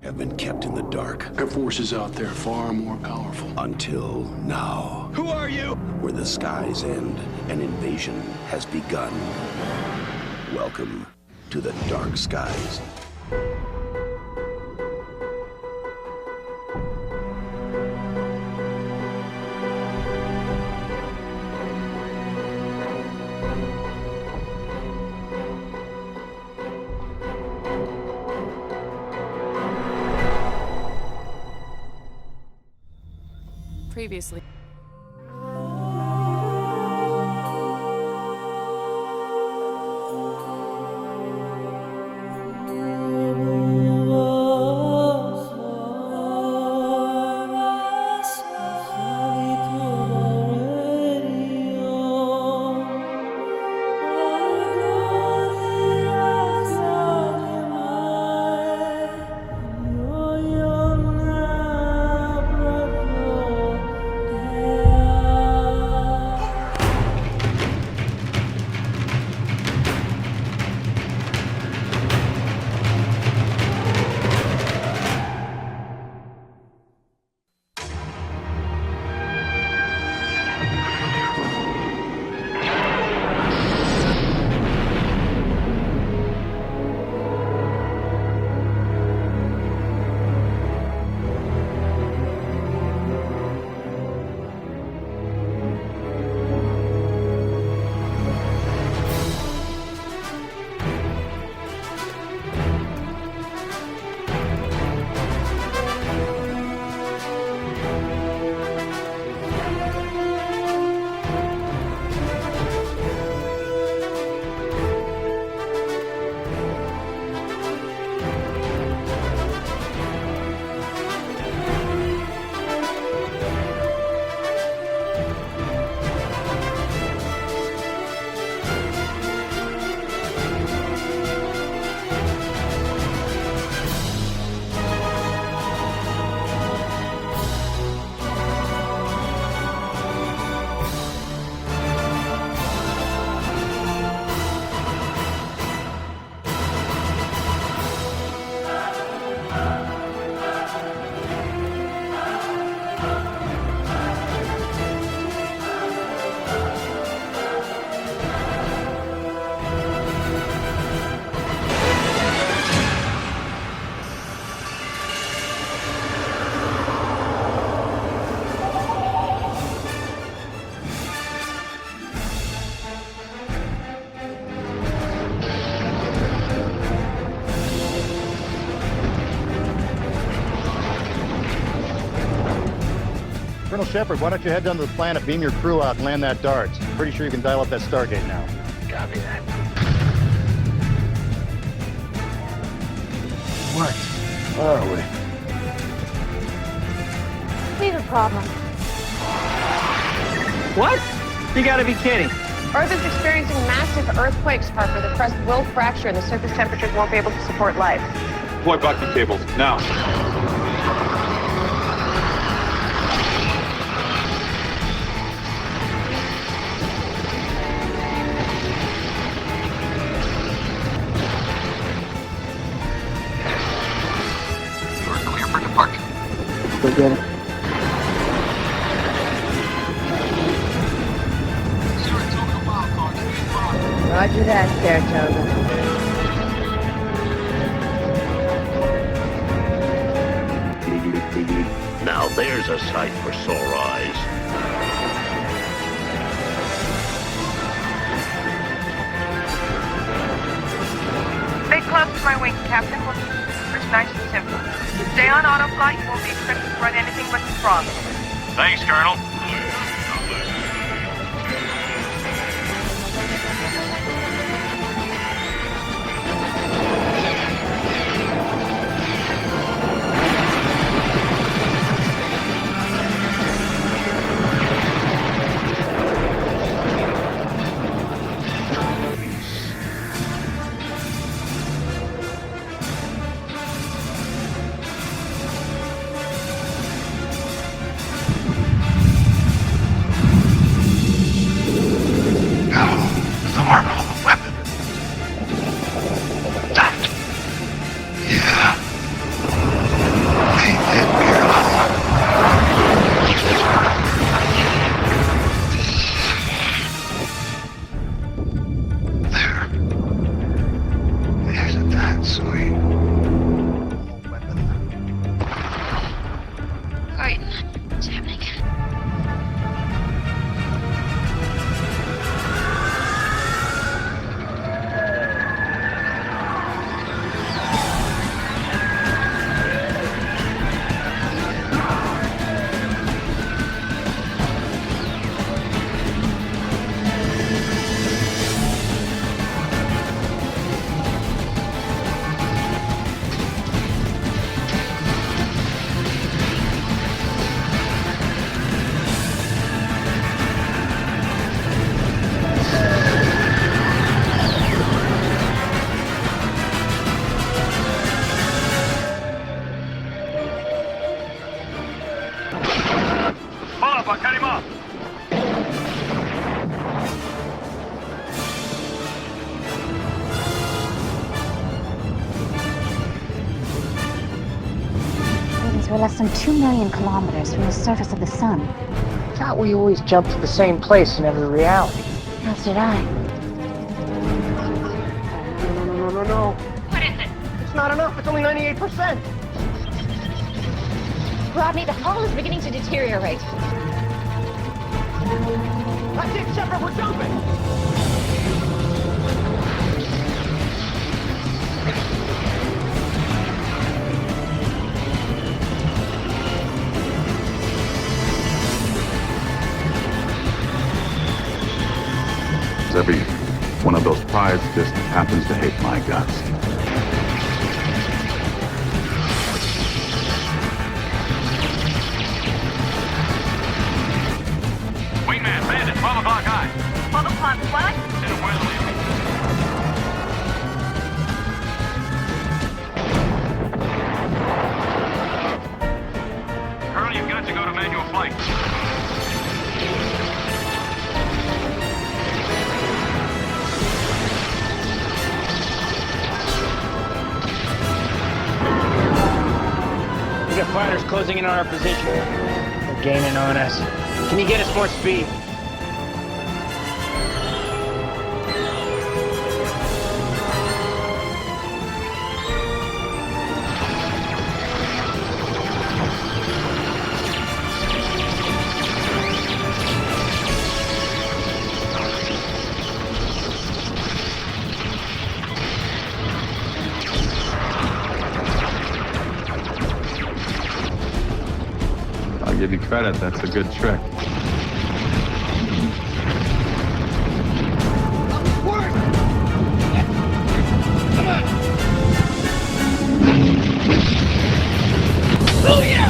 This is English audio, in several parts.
have been kept in the dark. There are forces out there far more powerful. Until now. Who are you? Where the skies end, an invasion has begun. Welcome to the dark skies. Previously. Colonel Shepard, why don't you head down to the planet, beam your crew out, and land that dart? Pretty sure you can dial up that Stargate now. Copy that. What? Where are we? We have a problem. What? You gotta be kidding. Earth is experiencing massive earthquakes, Harper. The crust will fracture and the surface temperatures won't be able to support life. Deploy bucking cables, now. You're clear for departure. Go get it. Saratoga Wildcard, stand by. Roger that, Saratoga. Now there's a sight for sore eyes. Stay close to my wing, Captain. It's nice and simple. Stay on autoflight. You won't be expected to run anything but the throttle. Thanks, Colonel. Matsui. Alright, what's happening? Cut him off. We're less than 2 million kilometers from the surface of the sun. I thought we always jumped to the same place in every reality. As did I. No. What is it? It's not enough. It's only 98%. Rodney, the hull is beginning to deteriorate. That's it, Shepard. We're jumping. Every one of those prides just happens to hate my guts. Wingman, bandit, 12 o'clock high. 12 o'clock what? In a weatherly. Colonel, you've got to go to manual flight. We got fighters closing in on our position. They're gaining on us. Can you get us more speed? I'll give you credit, that's a good trick. Oh yeah!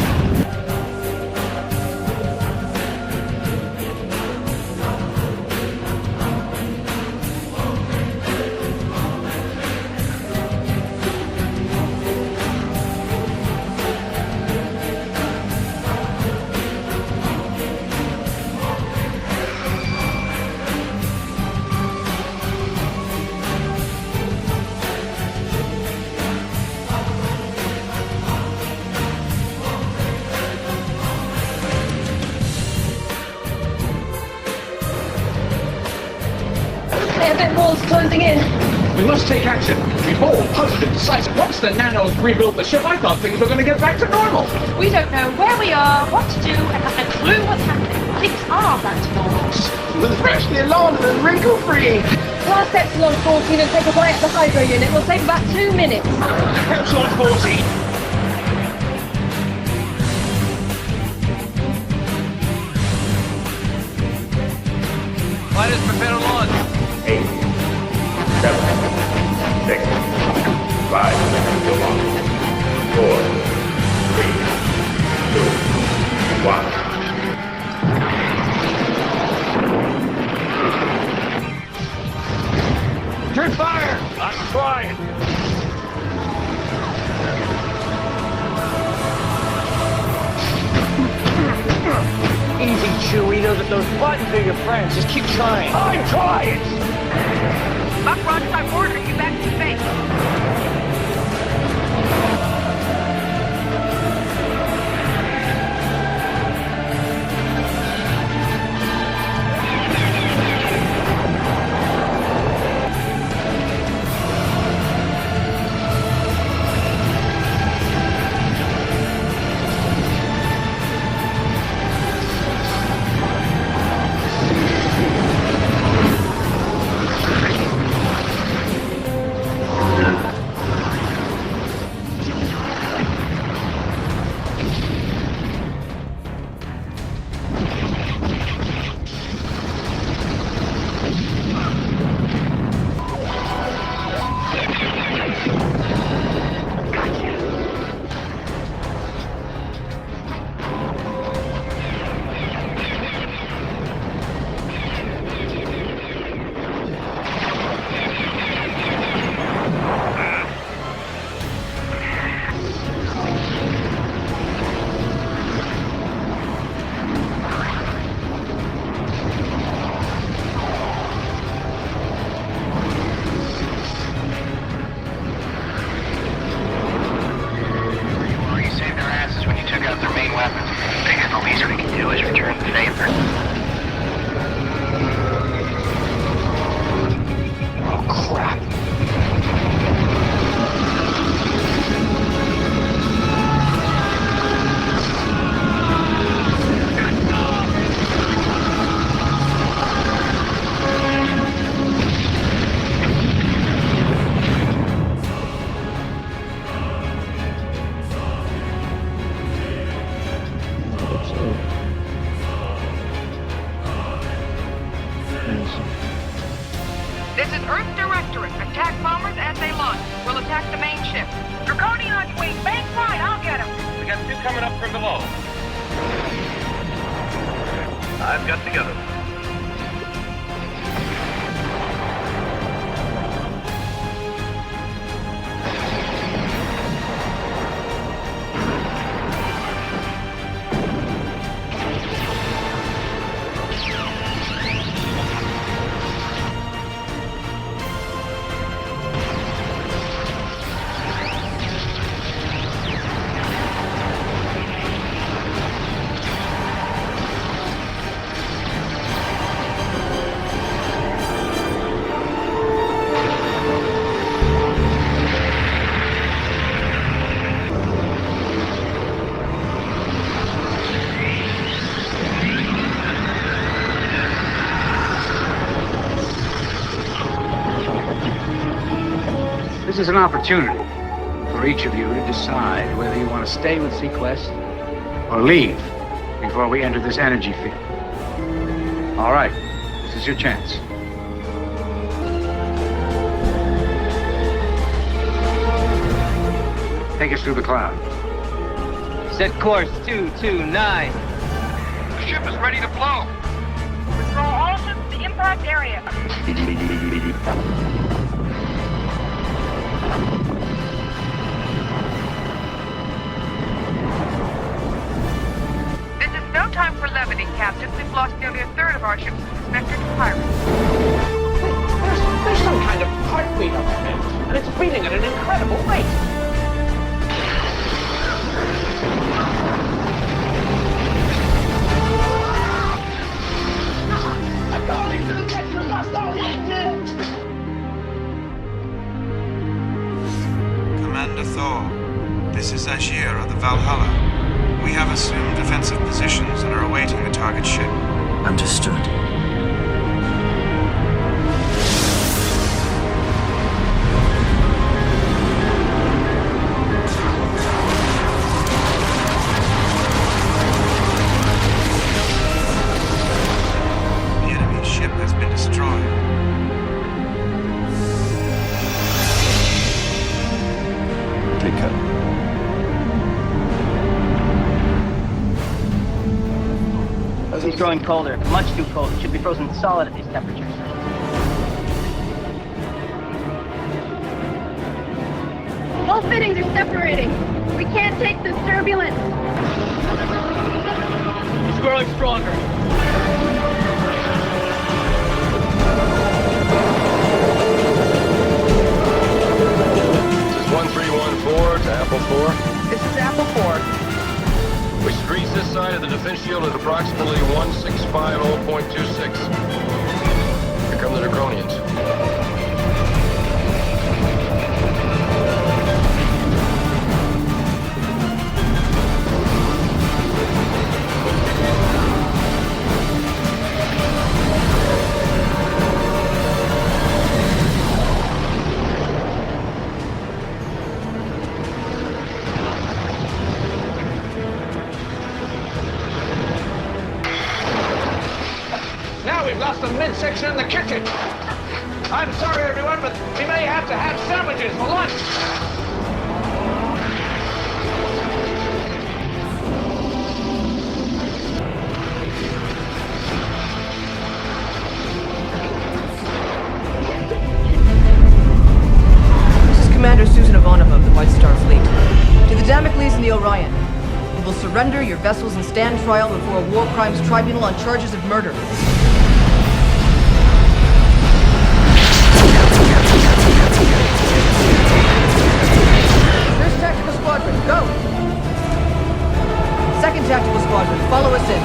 That wall's closing in. We must take action. Be bold, positive, decisive. Once the nanos rebuilt the ship, I thought things were going to get back to normal. We don't know where we are, what to do, and have a clue what's happening. Things are back to normal. Freshly laundered and wrinkle-free. Blast Epsilon 14 and take a bite at the hydro unit. We'll take about 2 minutes. Epsilon 14. Fighters prepare to launch. 8, 7, 6, 5, 4, 3, 2, 1. Turn fire! I'm trying. Easy, Chewie. Those buttons are your friends. Just keep trying. I'm trying. Buck Rogers, I'm ordering you back to base. ship. Draconian on wing. Bank right, I'll get him. We got two coming up from below. I've got the other. This is an opportunity for each of you to decide whether you want to stay with Sequest or leave before we enter this energy field. All right, this is your chance. Take us through the cloud. Set course 229. The ship is ready to blow. Withdraw all ships to the impact area. This is no time for levity, Captain. We've lost nearly a third of our ships suspected of pirates. There's some kind of heartbeat up there, and it's beating at an incredible rate. Commander Thor, this is Azir of the Valhalla. We have assumed defensive positions and are awaiting the target ship. Understood. The enemy ship has been destroyed. Take cover. It's growing colder, much too cold. It should be frozen solid at these temperatures. All fittings are separating. We can't take this turbulence. It's growing stronger. This is 1314 to Apple 4. This is Apple 4. We should reach this side of the defense shield at approximately 1650.26. Here come the Draconians. Now we've lost the midsection and the kitchen. I'm sorry, everyone, but we may have to have sandwiches for lunch. This is Commander Susan Ivanova of the White Star Fleet. To the Damocles and the Orion, you will surrender your vessels and stand trial before a war crimes tribunal on charges of murder. First Tactical Squadron, go! Second Tactical Squadron, follow us in.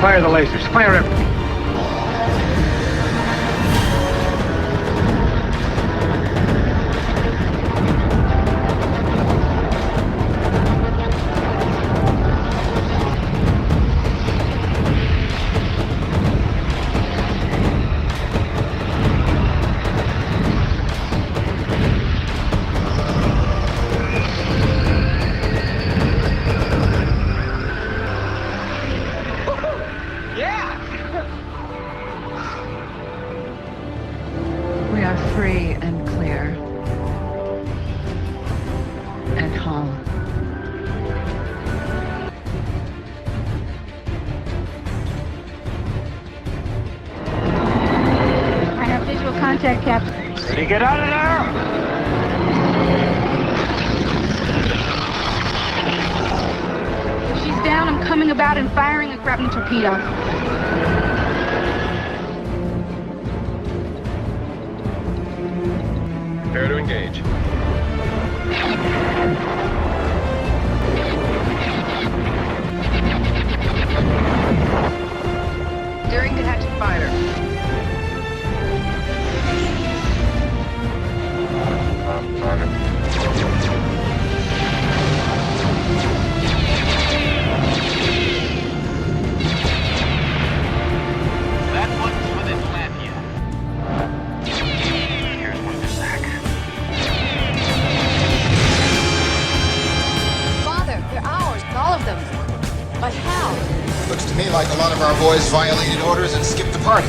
Fire the lasers. Fire everything. We are free and clear. At home. I have visual contact, Captain. Ready to get out of there? She's down. I'm coming about and firing a grapnel torpedo. Prepare to engage. Daring to hatch and fire. On it. That one's within Latvia. Here's one to Zach. Father, they're ours, all of them. But how? Looks to me like a lot of our boys violated orders and skipped the party.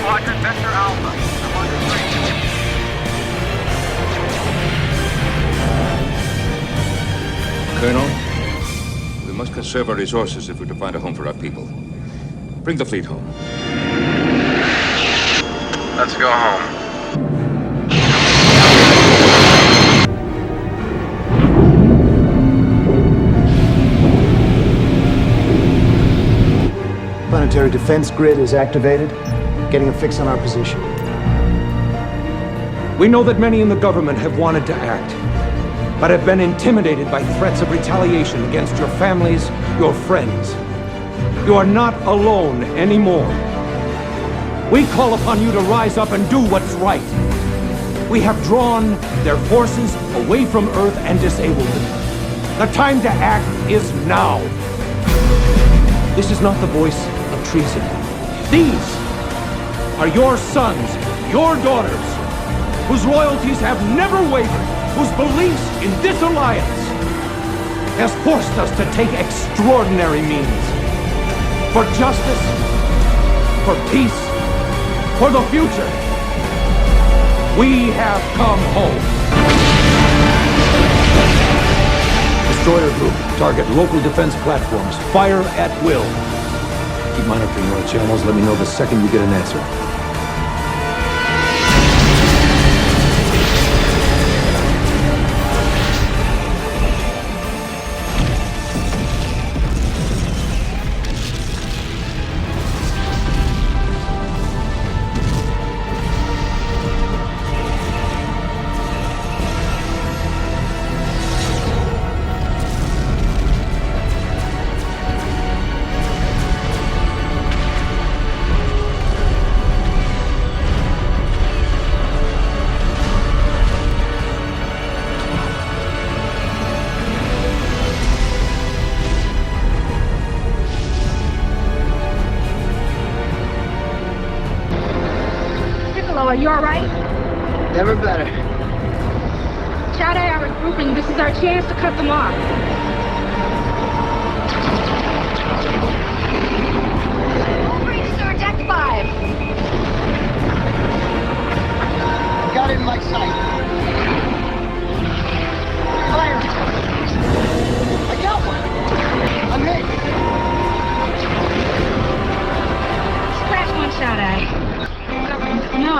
Squadron Vector Alpha. I'm under Colonel, we must conserve our resources if we're to find a home for our people. Bring the fleet home. Let's go home. Planetary defense grid is activated, getting a fix on our position. We know that many in the government have wanted to act, but have been intimidated by threats of retaliation against your families, your friends. You are not alone anymore. We call upon you to rise up and do what's right. We have drawn their forces away from Earth and disabled them. The time to act is now. This is not the voice of treason. These are your sons, your daughters, whose loyalties have never wavered, whose beliefs in this alliance has forced us to take extraordinary means. For justice, for peace, for the future, we have come home. Destroyer group, target local defense platforms. Fire at will. Keep monitoring your channels. Let me know the second you get an answer. Are you alright? Never better. Chade are regrouping. This is our chance to cut them off. Restore Deck 5. Got it in my sight. Fire! I got one! I'm hit! Scratch one, Chade. No.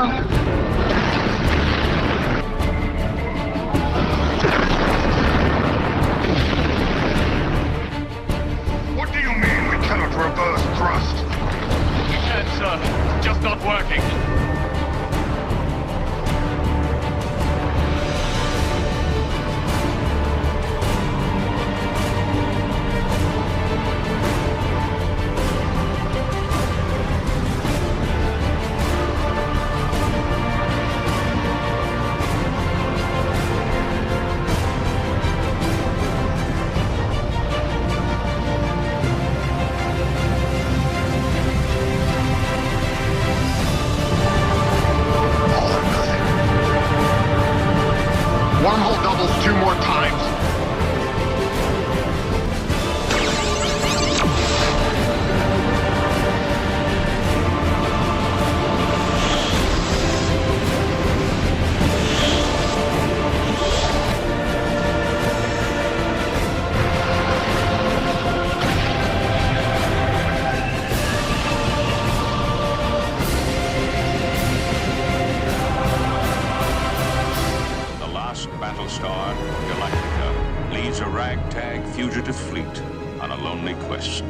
Galactica leads a ragtag fugitive fleet on a lonely quest.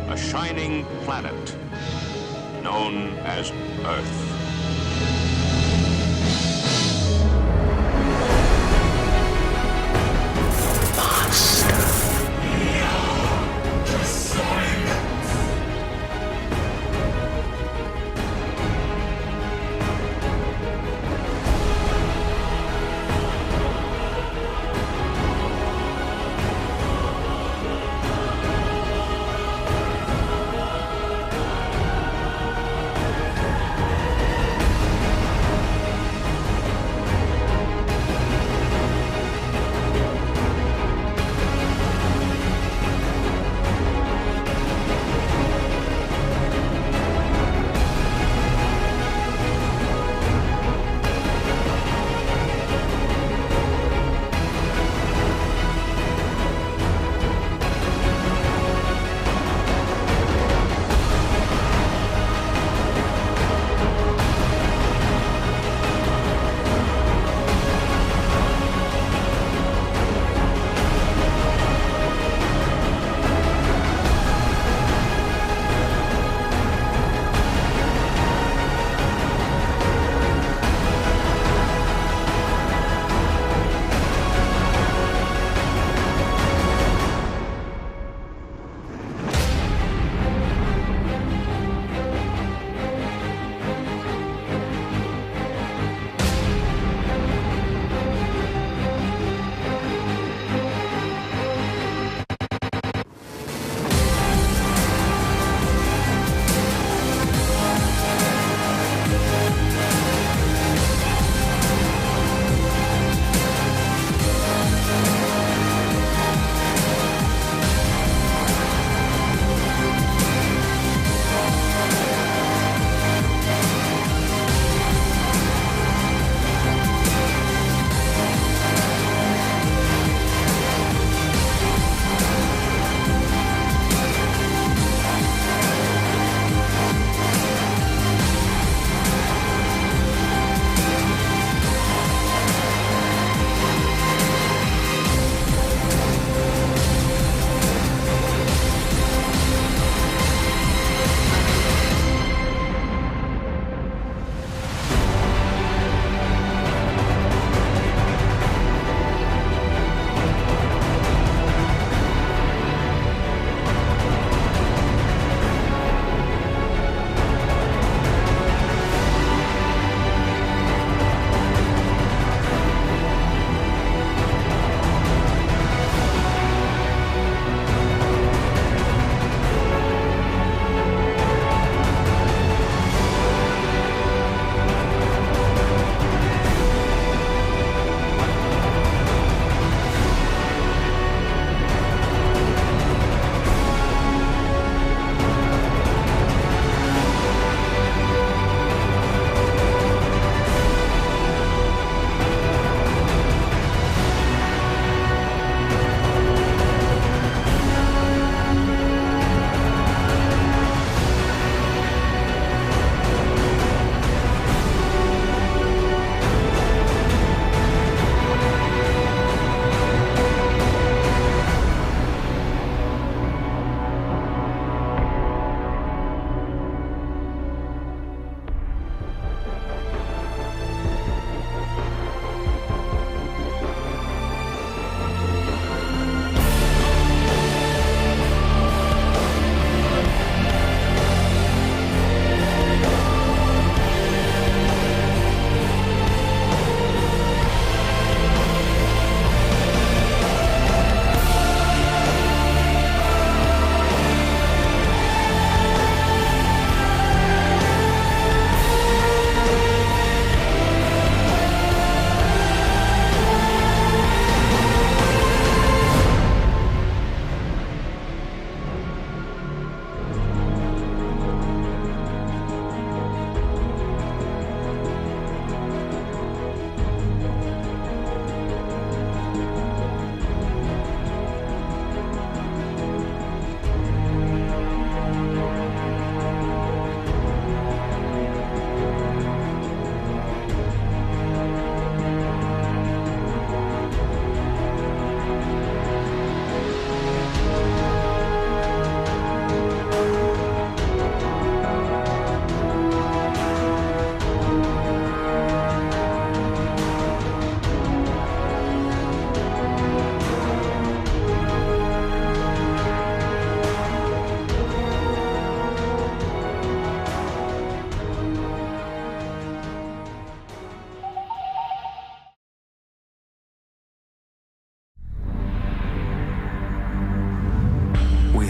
A shining planet known as Earth.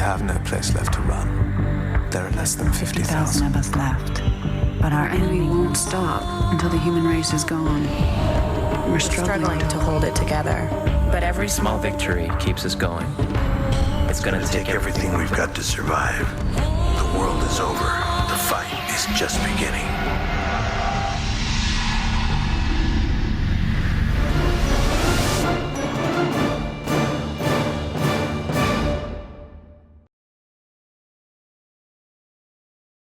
have no place left to run. There are less than 50,000 of us left. But our enemy won't stop until the human race is gone. We're struggling to hold it together. But every small victory keeps us going. It's gonna take everything we've got to survive. The world is over. The fight is just beginning.